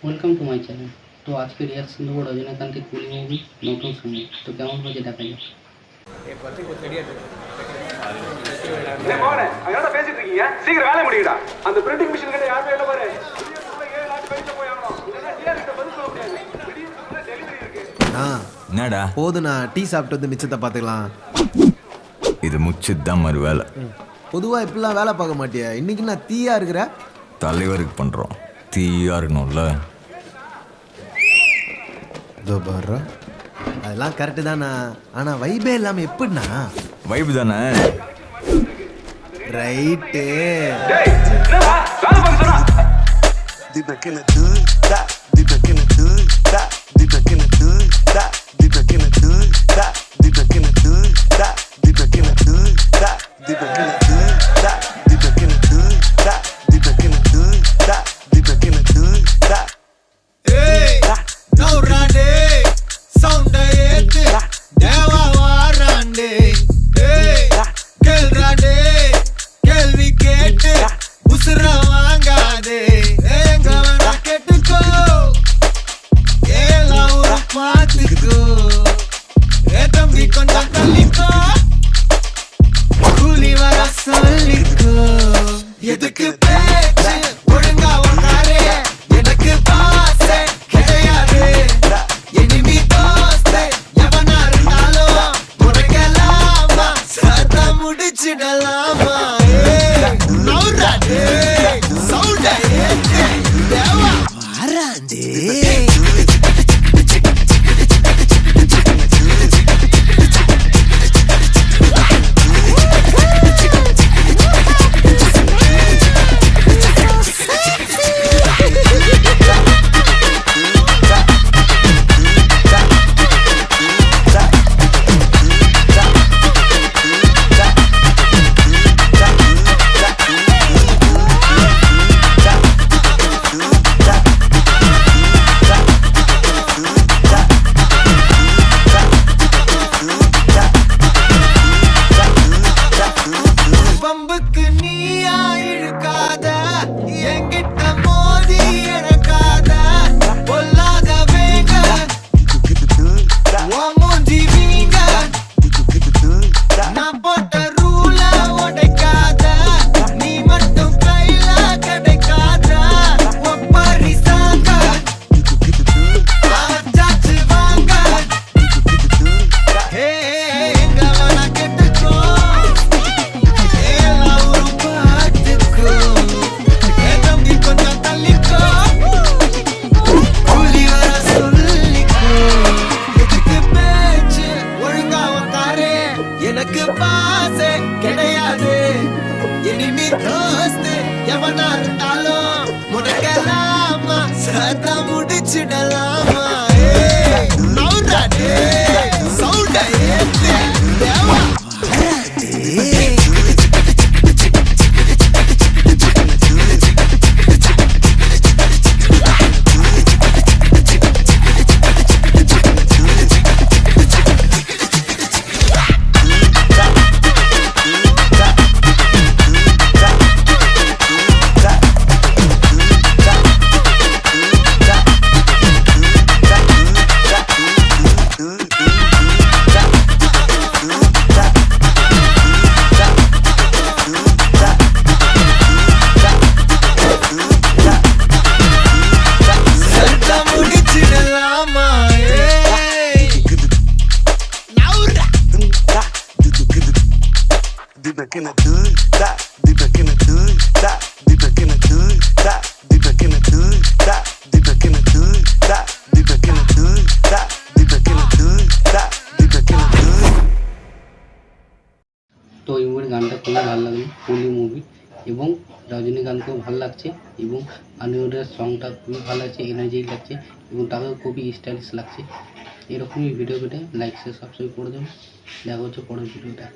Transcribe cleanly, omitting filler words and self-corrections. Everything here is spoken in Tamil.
Welcome to my channel. তো আজকে রিয়াকশন দেবো রজনীকান্তের কুলি মুভি নতুন সঙ্গে। তো কেমন হয়েছে দেখা যাক। என்னடா பேசிட்டு இருக்கீங்க? சீக்கிரம் வேலைய முடியுடா. அந்த பிரிண்டிங் மிஷின் கிட்ட யாருமே இல்ல பாரு. என்னடா போதுண்ணா, டீ சாப்பிட்டு வந்து மிச்சத்தை பார்த்துக்கலாம். இது முச்சுதான் மறு வேலை. பொதுவாக இப்படிலாம் வேலை பார்க்க மாட்டியா? இன்னைக்கு நான் தீயா இருக்கிற தலைவருக்கு பண்றோம், தீயா இருக்கணும்ல. இதோ பாரு, அதெல்லாம் கரெக்டு தானா? ஆனால் வைபே இல்லாமல் எப்படிண்ணா? வைப்பு தானே. ரைட்டு. எதுக்கு பேச்சு ஒழுங்கா உட்காரு, எனக்கு பாசே கிடையாது. எனிமி தோஸ்தே எவனா இருந்தாலும் முறைக்கலாமா, சத்தா முடிச்சிடலாமா. நௌராடே சவுண்ட ஏத்து தேவா வாராண்டே. பம்புக்கு நீயா இழுக்காத, என்கிட்ட மோதி எனக்காத. பொல்லாத வேங்க மூஞ்சி வீங்க, நான் போட்ட ரூல உடைக்காத. நீ மட்டும் கையில கிடைக்காத. ஒப்பாரி சாங்க ஆச்சாச்சு வாங்க. ஹே எங்க வேணா கெட்டுக்கோ, எனக்கு பாசே கிடையாது. இனிமே தோஸ்து எவனா இருந்தாலும் முடக்கலாமா, சத்தா முடிச்சிடலாமா. நௌராடே சவுண்ட ஏத்து தேவா வாராண்டே. তো এই মুভির গানটা খুবই ভালো লাগলো, কুলি মুভি, এবং রজনীকান্তকেও ভালো লাগছে, এবং অনিরুদ্ধের সংটা খুবই ভালো লাগছে, এনার্জি লাগছে, এবং তাকেও খুবই স্টাইলিশ লাগছে। এরকমই ভিডিও পেতে লাইক শেয়ার সাবস্ক্রাইব করে দেবেন। দেখা হচ্ছে পরের ভিডিওটা।